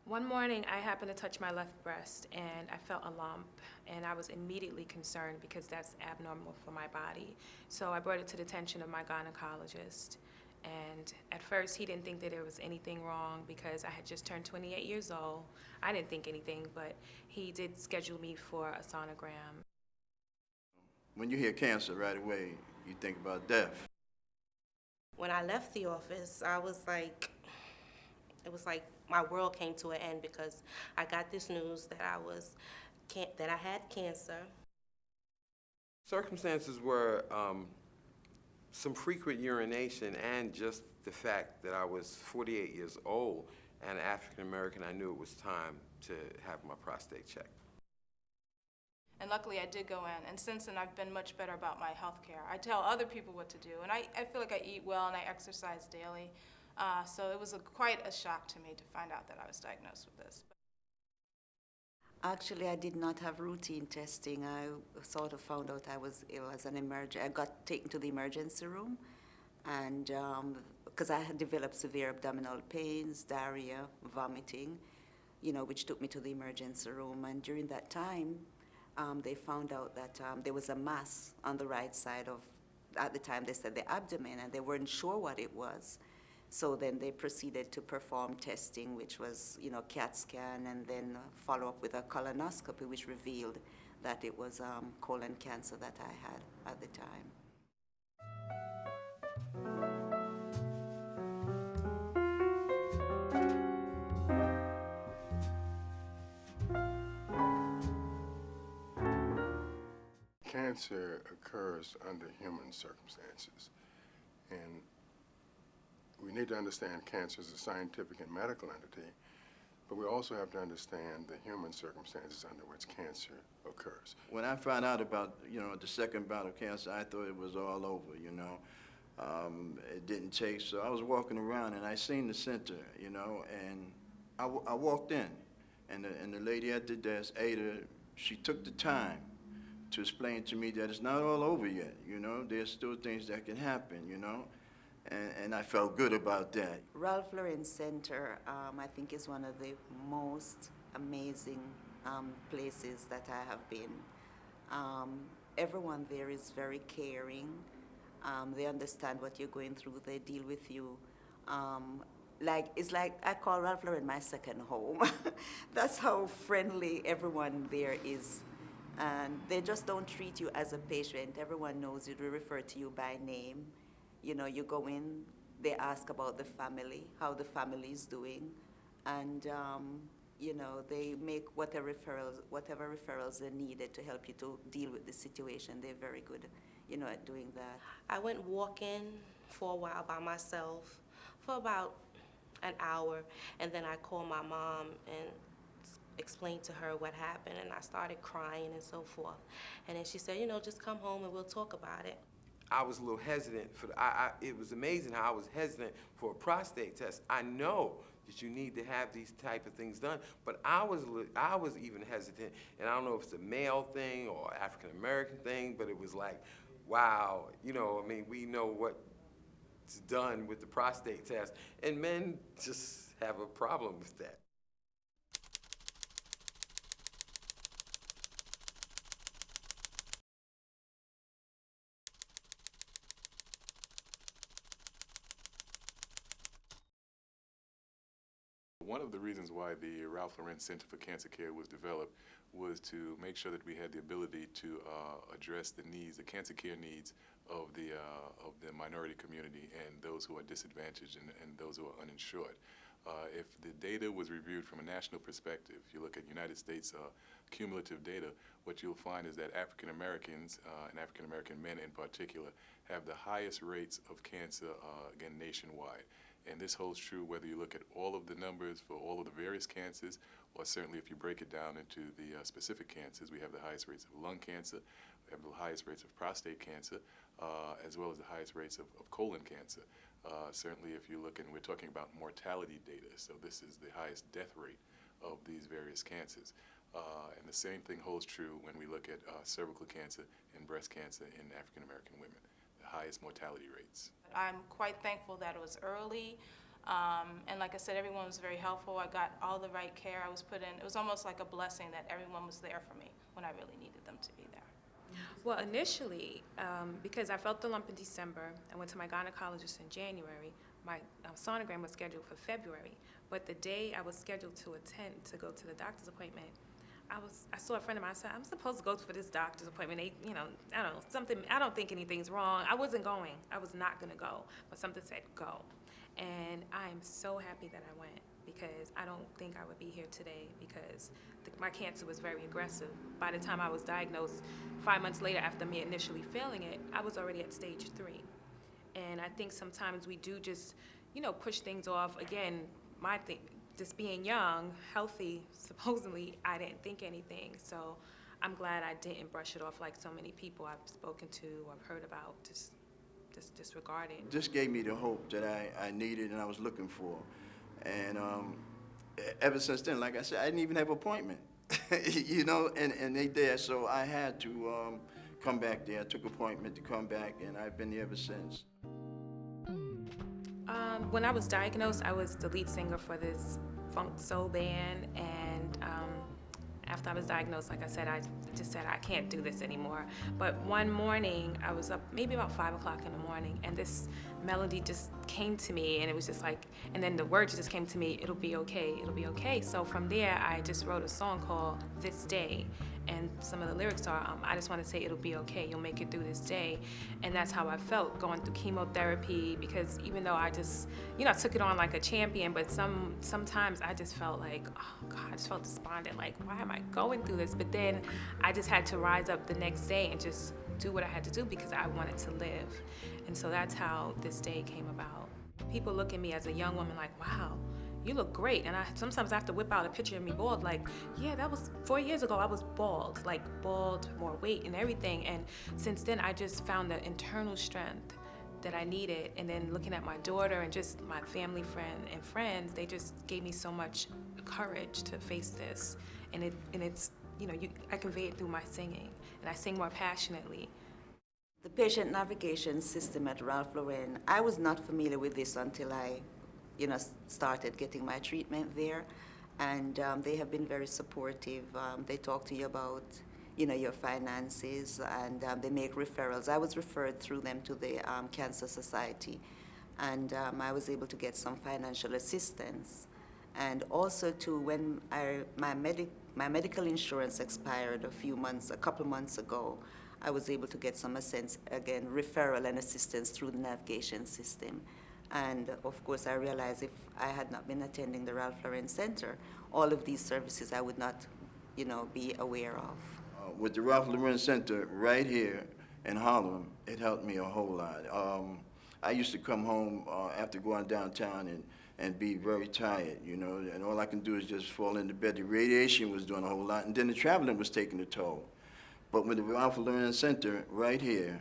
One morning, I happened to touch my left breast and I felt a lump, and I was immediately concerned because that's abnormal for my body. So I brought it to the attention of my gynecologist. And at first, he didn't think that there was anything wrong because I had just turned 28 years old. I didn't think anything, but he did schedule me for a sonogram. When you hear cancer right away, you think about death. When I left the office, it was like my world came to an end because I got this news that that I had cancer. Circumstances were some frequent urination and just the fact that I was 48 years old and African American. I knew it was time to have my prostate checked. And luckily I did go in, and since then I've been much better about my health care. I tell other people what to do, and I feel like I eat well and I exercise daily. So it was quite a shock to me to find out that I was diagnosed with this. Actually, I did not have routine testing. I sort of found out I was ill as an emergency. I got taken to the emergency room, and because I had developed severe abdominal pains, diarrhea, vomiting, which took me to the emergency room. And during that time, they found out that there was a mass on the right side of, at the time they said the abdomen, and they weren't sure what it was. So then they proceeded to perform testing, which was, CAT scan, and then follow up with a colonoscopy, which revealed that it was colon cancer that I had at the time. Cancer occurs under human circumstances, and we need to understand cancer is a scientific and medical entity, but we also have to understand the human circumstances under which cancer occurs. When I found out about, the second bout of cancer, I thought it was all over, It didn't take, so I was walking around and I seen the center, and I walked in, and the lady at the desk, Ada, she took the time to explain to me that it's not all over yet, There's still things that can happen, and I felt good about that. Ralph Lauren Center, I think, is one of the most amazing places that I have been. Everyone there is very caring. They understand what you're going through. They deal with you. It's like I call Ralph Lauren my second home. That's how friendly everyone there is. And they just don't treat you as a patient. Everyone knows you. They refer to you by name. You go in, they ask about the family, how the family is doing, and they make whatever referrals are needed to help you to deal with the situation. They're very good, at doing that. I went walking for a while by myself for about an hour, and then I called my mom and explained to her what happened, and I started crying and so forth. And then she said, just come home and we'll talk about it. I was a little hesitant it was amazing how I was hesitant for a prostate test. I know that you need to have these type of things done, but I was even hesitant, and I don't know if it's a male thing or African American thing, but it was like, wow, we know what's done with the prostate test, and men just have a problem with that. One of the reasons why the Ralph Lauren Center for Cancer Care was developed was to make sure that we had the ability to address the cancer care needs of the minority community and those who are disadvantaged and those who are uninsured. If the data was reviewed from a national perspective, if you look at United States cumulative data, what you'll find is that African Americans and African American men in particular have the highest rates of cancer, again, nationwide. And this holds true whether you look at all of the numbers for all of the various cancers, or certainly if you break it down into the specific cancers. We have the highest rates of lung cancer, we have the highest rates of prostate cancer, as well as the highest rates of colon cancer. Certainly if you look, and we're talking about mortality data, so this is the highest death rate of these various cancers. And the same thing holds true when we look at cervical cancer and breast cancer in African American women, the highest mortality rates. I'm quite thankful that it was early. And like I said, everyone was very helpful. I got all the right care. I was put in. It was almost like a blessing that everyone was there for me when I really needed them to be there. Well, initially, because I felt the lump in December, I went to my gynecologist in January. My sonogram was scheduled for February, but the day I was scheduled to attend to go to the doctor's appointment, I saw a friend of mine. I said, I'm supposed to go for this doctor's appointment. They, I don't know, something, I don't think anything's wrong. I wasn't going. I was not going to go, but something said go. And I am so happy that I went, because I don't think I would be here today, because my cancer was very aggressive. By the time I was diagnosed, 5 months later after me initially failing it, I was already at stage 3. And I think sometimes we do just, push things off. Again, my thing, just being young, healthy, supposedly, I didn't think anything. So I'm glad I didn't brush it off like so many people I've spoken to or heard about, just disregard it. This gave me the hope that I needed and I was looking for. And ever since then, like I said, I didn't even have an appointment, and they there. So I had to come back there. I took an appointment to come back, and I've been there ever since. When I was diagnosed, I was the lead singer for this funk soul band, and after I was diagnosed, like I said, I just said, I can't do this anymore. But one morning, I was up maybe about 5 o'clock in the morning, and this melody just came to me, and it was just like, and then the words just came to me, it'll be okay, it'll be okay. So from there, I just wrote a song called This Day, and some of the lyrics are, I just want to say it'll be okay, you'll make it through this day. And that's how I felt going through chemotherapy, because even though I just, I took it on like a champion, but sometimes I just felt like, oh God, I just felt despondent, like, why am I going through this? But then I just had to rise up the next day and just do what I had to do, because I wanted to live. And so that's how this day came about. People look at me as a young woman like, wow, you look great. And sometimes I have to whip out a picture of me bald, like, yeah, that was 4 years ago, I was bald, more weight and everything. And since then, I just found the internal strength that I needed. And then looking at my daughter and just my family friends, they just gave me so much courage to face this. And it's, I convey it through my singing, and I sing more passionately. The patient navigation system at Ralph Lauren, I was not familiar with this until I started getting my treatment there, and they have been very supportive. They talk to you about, your finances, and they make referrals. I was referred through them to the Cancer Society, and I was able to get some financial assistance. And also too, when my medical insurance expired a couple months ago, I was able to get some referral and assistance through the navigation system. And of course, I realized if I had not been attending the Ralph Lauren Center, all of these services I would not, be aware of. With the Ralph Lauren Center right here in Harlem, it helped me a whole lot. I used to come home after going downtown and be very tired, and all I can do is just fall into bed. The radiation was doing a whole lot, and then the traveling was taking a toll. But with the Ralph Lauren Center right here,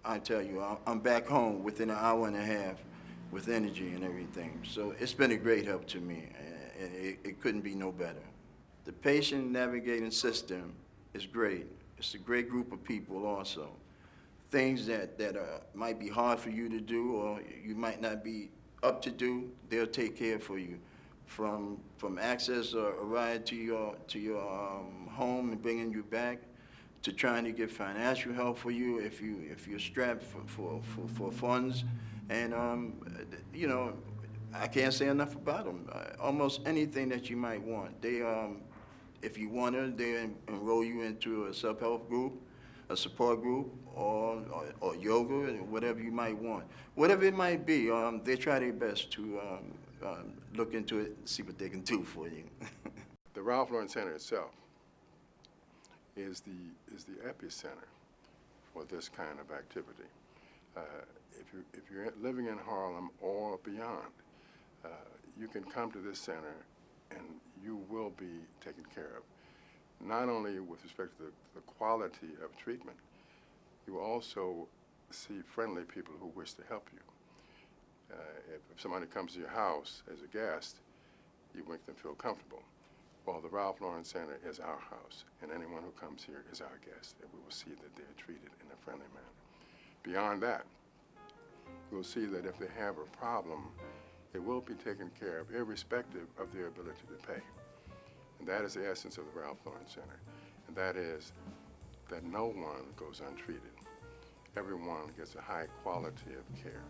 I tell you, I'm back home within an hour and a half with energy and everything. So it's been a great help to me, and it couldn't be no better. The patient navigating system is great. It's a great group of people also. Things that might be hard for you to do or you might not be up to do, they'll take care for you. From access or a ride to your home and bringing you back, to trying to get financial help for you if you're strapped for funds, and I can't say enough about them. Almost anything that you might want, they if you want to, they enroll you into a self-help group, a support group, or yoga, whatever you might want. Whatever it might be, they try their best to look into it and see what they can do for you. The Ralph Lauren Center itself is the epicenter for this kind of activity. If you're living in Harlem or beyond, you can come to this center and you will be taken care of. Not only with respect to the quality of treatment, you will also see friendly people who wish to help you. If somebody comes to your house as a guest, you make them feel comfortable. Well, the Ralph Lauren Center is our house, and anyone who comes here is our guest, and we will see that they're treated in a friendly manner. Beyond that, we'll see that if they have a problem, They will be taken care of irrespective of their ability to pay. And that is the essence of the Ralph Lauren Center. And that is that no one goes untreated. Everyone gets a high quality of care.